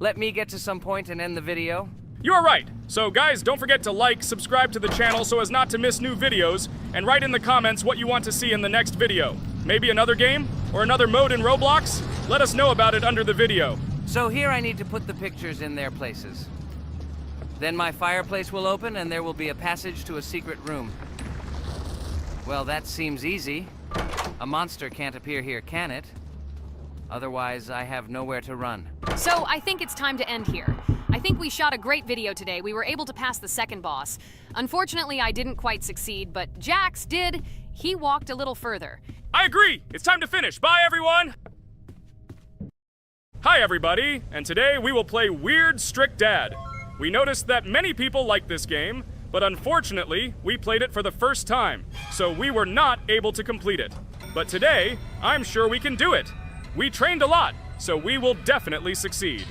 Let me get to some point and end the video. You're right. So guys, don't forget to like, subscribe to the channel so as not to miss new videos, and write in the comments what you want to see in the next video. Maybe another game? Or another mode in Roblox? Let us know about it under the video. So here I need to put the pictures in their places. Then my fireplace will open and there will be a passage to a secret room. Well, that seems easy. A monster can't appear here, can it? Otherwise, I have nowhere to run. So I think it's time to end here. I think we shot a great video today. We were able to pass the second boss. Unfortunately, I didn't quite succeed, but Jax did. He walked a little further. I agree! It's time to finish. Bye, everyone! Hi, everybody, and today we will play Weird Strict Dad. We noticed that many people like this game, but unfortunately, we played it for the first time, so we were not able to complete it. But today, I'm sure we can do it. We trained a lot, so we will definitely succeed.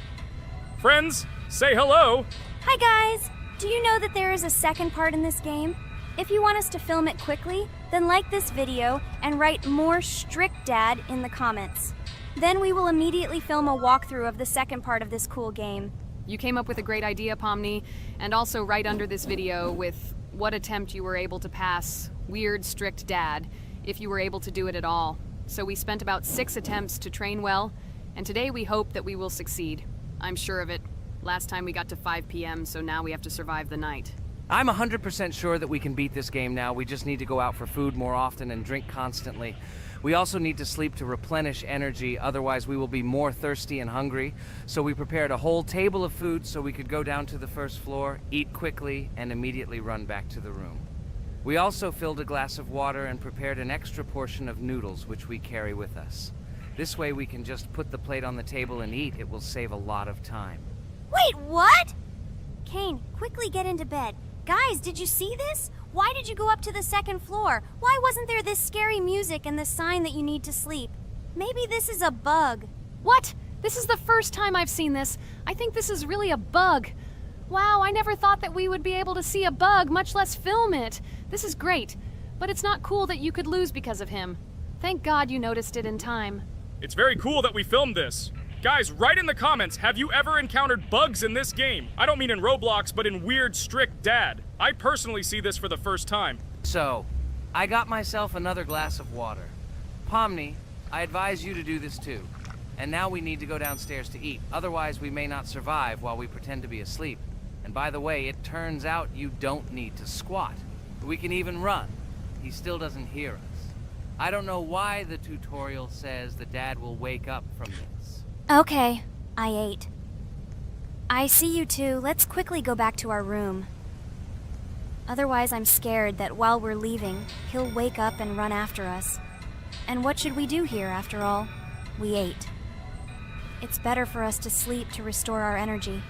Friends, say hello! Hi guys! Do you know that there is a second part in this game? If you want us to film it quickly, then like this video and write more Strict Dad in the comments. Then we will immediately film a walkthrough of the second part of this cool game. You came up with a great idea, Pomni, and also right under this video with what attempt you were able to pass Weird Strict Dad, if you were able to do it at all. So we spent about 6 attempts to train well, and today we hope that we will succeed. I'm sure of it. Last time we got to 5 p.m., so now we have to survive the night. I'm 100% sure that we can beat this game now. We just need to go out for food more often and drink constantly. We also need to sleep to replenish energy, otherwise we will be more thirsty and hungry. So we prepared a whole table of food so we could go down to the first floor, eat quickly, and immediately run back to the room. We also filled a glass of water and prepared an extra portion of noodles, which we carry with us. This way we can just put the plate on the table and eat. It will save a lot of time. Wait, what? Kane, quickly get into bed. Guys, did you see this? Why did you go up to the second floor? Why wasn't there this scary music and the sign that you need to sleep? Maybe this is a bug. What? This is the first time I've seen this. I think this is really a bug. Wow, I never thought that we would be able to see a bug, much less film it. This is great, but it's not cool that you could lose because of him. Thank God you noticed it in time. It's very cool that we filmed this. Guys, write in the comments, have you ever encountered bugs in this game? I don't mean in Roblox, but in Weird Strict Dad. I personally see this for the first time. So, I got myself another glass of water. Pomni, I advise you to do this too. And now we need to go downstairs to eat. Otherwise, we may not survive while we pretend to be asleep. And by the way, it turns out you don't need to squat. We can even run. He still doesn't hear us. I don't know why the tutorial says the dad will wake up from this. Okay, I ate. I see you two. Let's quickly go back to our room. Otherwise, I'm scared that while we're leaving, he'll wake up and run after us. And what should we do here, after all? We ate. It's better for us to sleep to restore our energy.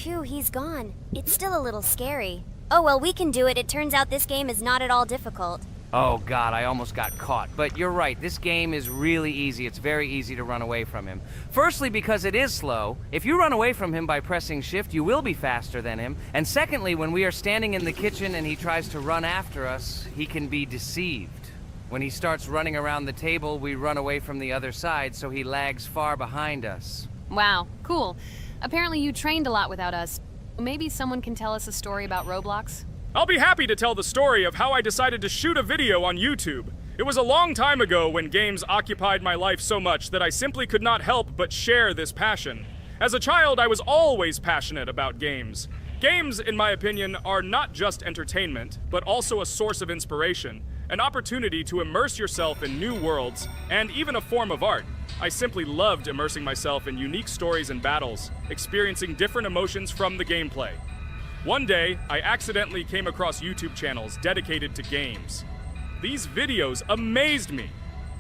Phew, he's gone. It's still a little scary. Oh well, we can do it. It turns out this game is not at all difficult. Oh god, I almost got caught. But you're right, this game is really easy. It's very easy to run away from him. Firstly, because it is slow. If you run away from him by pressing shift, you will be faster than him. And secondly, when we are standing in the kitchen and he tries to run after us, he can be deceived. When he starts running around the table, we run away from the other side, so he lags far behind us. Wow, cool. Apparently you trained a lot without us. Maybe someone can tell us a story about Roblox? I'll be happy to tell the story of how I decided to shoot a video on YouTube. It was a long time ago when games occupied my life so much that I simply could not help but share this passion. As a child, I was always passionate about games. Games, in my opinion, are not just entertainment, but also a source of inspiration, an opportunity to immerse yourself in new worlds, and even a form of art. I simply loved immersing myself in unique stories and battles, experiencing different emotions from the gameplay. One day, I accidentally came across YouTube channels dedicated to games. These videos amazed me.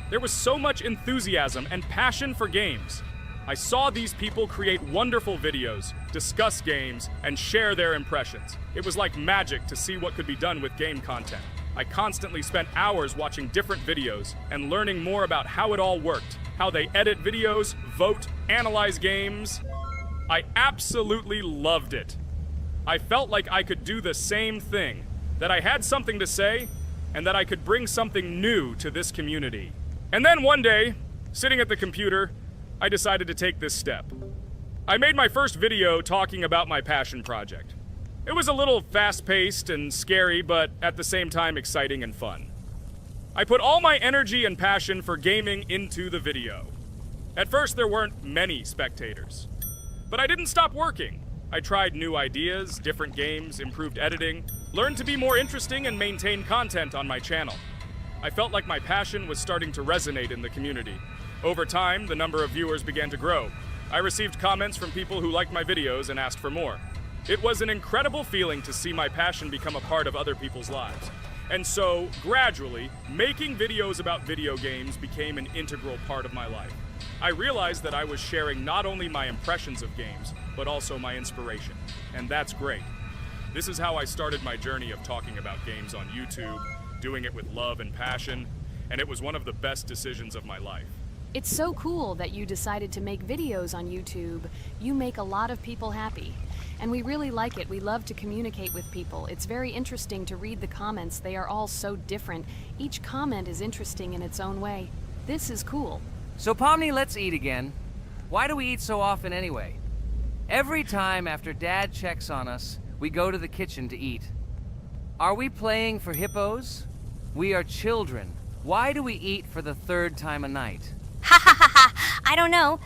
There was so much enthusiasm and passion for games. I saw these people create wonderful videos, discuss games, and share their impressions. It was like magic to see what could be done with game content. I constantly spent hours watching different videos and learning more about how it all worked, how they edit videos, vote, analyze games. I absolutely loved it. I felt like I could do the same thing, that I had something to say, and that I could bring something new to this community. And then one day, sitting at the computer, I decided to take this step. I made my first video talking about my passion project. It was a little fast-paced and scary, but at the same time exciting and fun. I put all my energy and passion for gaming into the video. At first, there weren't many spectators, but I didn't stop working. I tried new ideas, different games, improved editing, learned to be more interesting, and maintain content on my channel. I felt like my passion was starting to resonate in the community. Over time, the number of viewers began to grow. I received comments from people who liked my videos and asked for more. It was an incredible feeling to see my passion become a part of other people's lives. And so, gradually, making videos about video games became an integral part of my life. I realized that I was sharing not only my impressions of games, but also my inspiration. And that's great. This is how I started my journey of talking about games on YouTube, doing it with love and passion, and it was one of the best decisions of my life. It's so cool that you decided to make videos on YouTube. You make a lot of people happy. And we really like it. We love to communicate with people. It's very interesting to read the comments. They are all so different. Each comment is interesting in its own way. This is cool. So Pomni, let's eat again. Why do we eat so often anyway? Every time after Dad checks on us, we go to the kitchen to eat. Are we playing for hippos? We are children. Why do we eat for the third time a night? Ha ha ha ha! I don't know.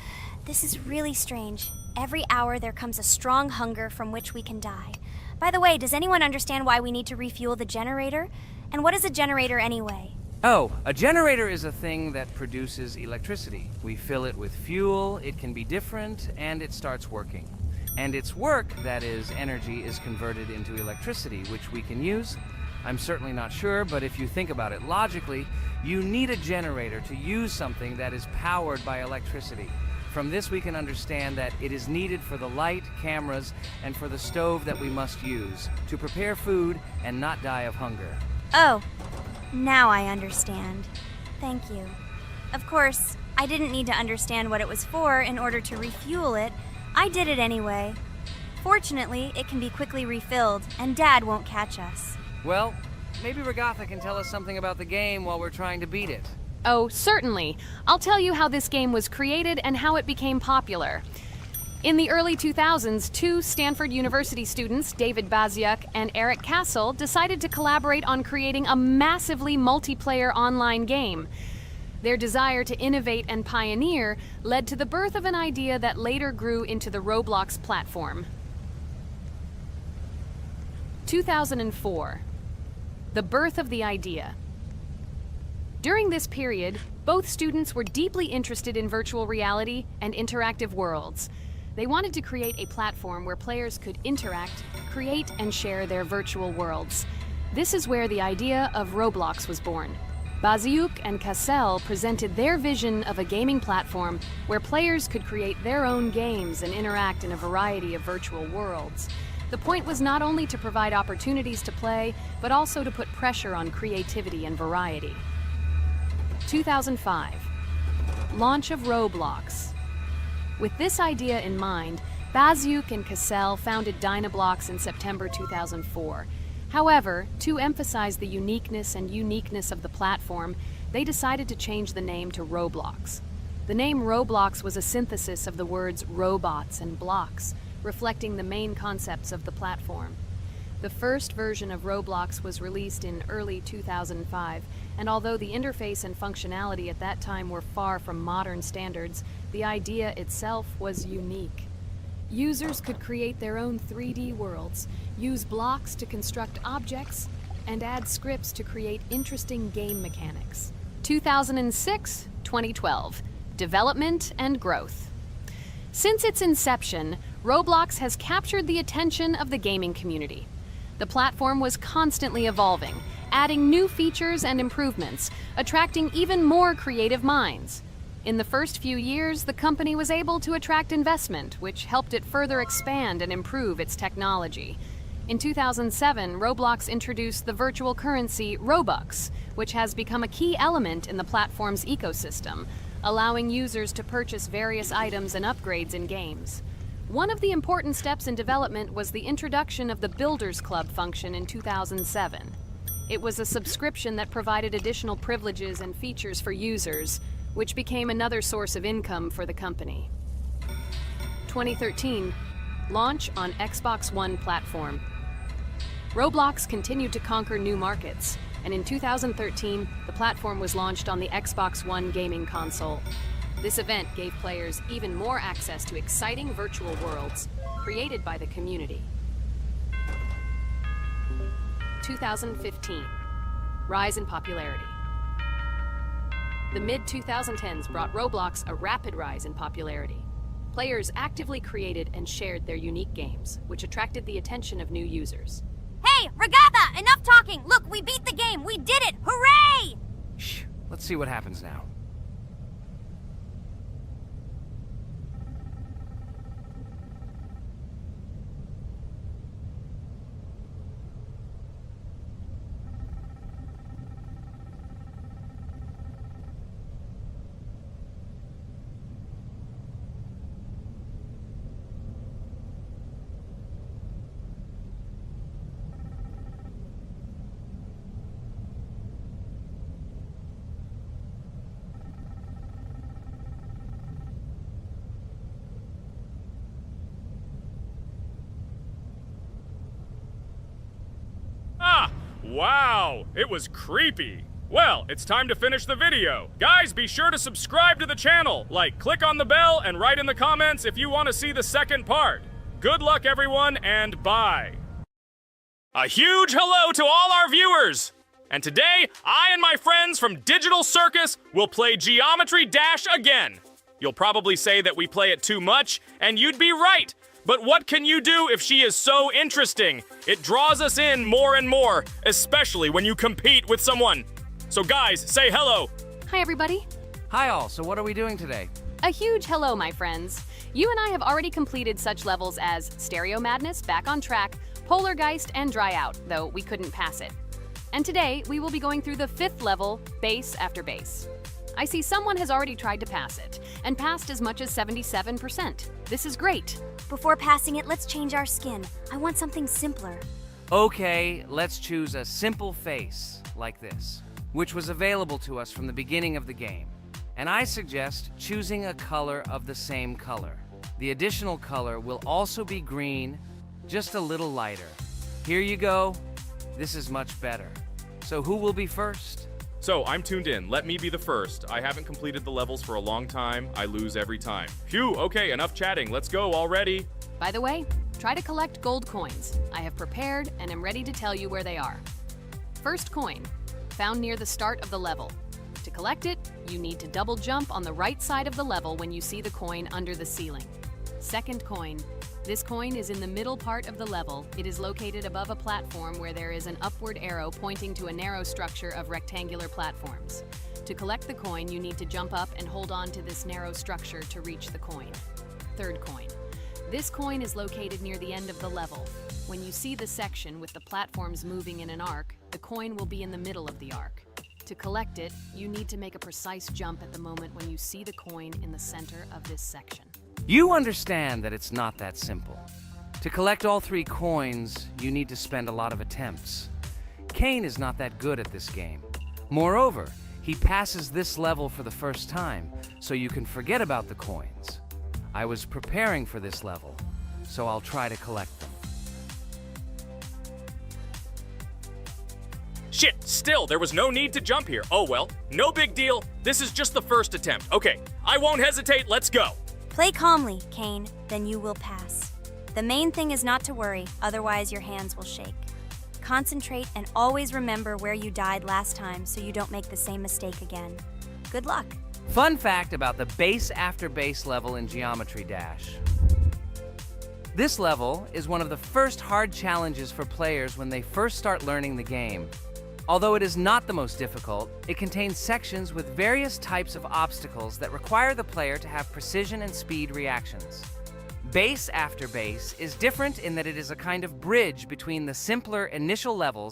This is really strange. Every hour there comes a strong hunger from which we can die. By the way, does anyone understand why we need to refuel the generator? And what is a generator anyway? Oh, a generator is a thing that produces electricity. We fill it with fuel, it can be different, and it starts working. And its work, that is, energy, is converted into electricity, which we can use. I'm certainly not sure, but if you think about it logically, you need a generator to use something that is powered by electricity. From this we can understand that it is needed for the light, cameras, and for the stove that we must use, to prepare food and not die of hunger. Oh, now I understand. Thank you. Of course, I didn't need to understand what it was for in order to refuel it. I did it anyway. Fortunately, it can be quickly refilled, and Dad won't catch us. Well, maybe Regatha can tell us something about the game while we're trying to beat it. Oh, certainly. I'll tell you how this game was created and how it became popular. In the early 2000s, two Stanford University students, David Baziuk and Eric Castle, decided to collaborate on creating a massively multiplayer online game. Their desire to innovate and pioneer led to the birth of an idea that later grew into the Roblox platform. 2004. The birth of the idea. During this period, both students were deeply interested in virtual reality and interactive worlds. They wanted to create a platform where players could interact, create, and share their virtual worlds. This is where the idea of Roblox was born. Baziuk and Cassell presented their vision of a gaming platform where players could create their own games and interact in a variety of virtual worlds. The point was not only to provide opportunities to play, but also to put pressure on creativity and variety. 2005. Launch of Roblox. With this idea in mind, Bazyuk and Cassell founded Dynablox in September 2004. However, to emphasize the uniqueness of the platform, they decided to change the name to Roblox. The name Roblox was a synthesis of the words robots and blocks, reflecting the main concepts of the platform. The first version of Roblox was released in early 2005, and although the interface and functionality at that time were far from modern standards, the idea itself was unique. Users could create their own 3D worlds, use blocks to construct objects, and add scripts to create interesting game mechanics. 2006-2012. Development and growth. Since its inception, Roblox has captured the attention of the gaming community. The platform was constantly evolving, adding new features and improvements, attracting even more creative minds. In the first few years, the company was able to attract investment, which helped it further expand and improve its technology. In 2007, Roblox introduced the virtual currency Robux, which has become a key element in the platform's ecosystem, allowing users to purchase various items and upgrades in games. One of the important steps in development was the introduction of the Builders Club function in 2007. It was a subscription that provided additional privileges and features for users, which became another source of income for the company. 2013, launch on Xbox One platform. Roblox continued to conquer new markets, and in 2013, the platform was launched on the Xbox One gaming console. This event gave players even more access to exciting virtual worlds created by the community. 2015, rise in popularity. The mid-2010s brought Roblox a rapid rise in popularity. Players actively created and shared their unique games, which attracted the attention of new users. Hey, Regatha, enough talking! Look, we beat the game! We did it! Hooray! Shh, let's see what happens now. Wow, it was creepy. Well, it's time to finish the video. Guys, be sure to subscribe to the channel. Click on the bell and write in the comments if you want to see the second part. Good luck, everyone, and bye. A huge hello to all our viewers. And today, I and my friends from Digital Circus will play Geometry Dash again. You'll probably say that we play it too much, and you'd be right. But what can you do if she is so interesting? It draws us in more and more, especially when you compete with someone. So guys, say hello. Hi, everybody. Hi all, so what are we doing today? A huge hello, my friends. You and I have already completed such levels as Stereo Madness, Back on Track, Polargeist, and Dry Out, though we couldn't pass it. And today, we will be going through the 5th level, Base After Base. I see someone has already tried to pass it, and passed as much as 77%. This is great. Before passing it, let's change our skin. I want something simpler. Okay, let's choose a simple face, like this, which was available to us from the beginning of the game. And I suggest choosing a color of the same color. The additional color will also be green, just a little lighter. Here you go. This is much better. So who will be first? So, I'm tuned in. Let me be the first. I haven't completed the levels for a long time. I lose every time. Phew, okay, enough chatting. Let's go already. By the way, try to collect gold coins. I have prepared and am ready to tell you where they are. First coin, found near the start of the level. To collect it, you need to double jump on the right side of the level when you see the coin under the ceiling. Second coin. This coin is in the middle part of the level. It is located above a platform where there is an upward arrow pointing to a narrow structure of rectangular platforms. To collect the coin, you need to jump up and hold on to this narrow structure to reach the coin. Third coin. This coin is located near the end of the level. When you see the section with the platforms moving in an arc, the coin will be in the middle of the arc. To collect it, you need to make a precise jump at the moment when you see the coin in the center of this section. You understand that it's not that simple. To collect all 3 coins, you need to spend a lot of attempts. Kane is not that good at this game. Moreover, he passes this level for the first time, so you can forget about the coins. I was preparing for this level, so I'll try to collect them. Shit, still, there was no need to jump here. Oh well, no big deal. This is just the first attempt. Okay, I won't hesitate, let's go. Play calmly, Kane, then you will pass. The main thing is not to worry, otherwise your hands will shake. Concentrate and always remember where you died last time so you don't make the same mistake again. Good luck. Fun fact about the base after base level in Geometry Dash. This level is one of the first hard challenges for players when they first start learning the game. Although it is not the most difficult, it contains sections with various types of obstacles that require the player to have precision and speed reactions. Base after base is different in that it is a kind of bridge between the simpler initial levels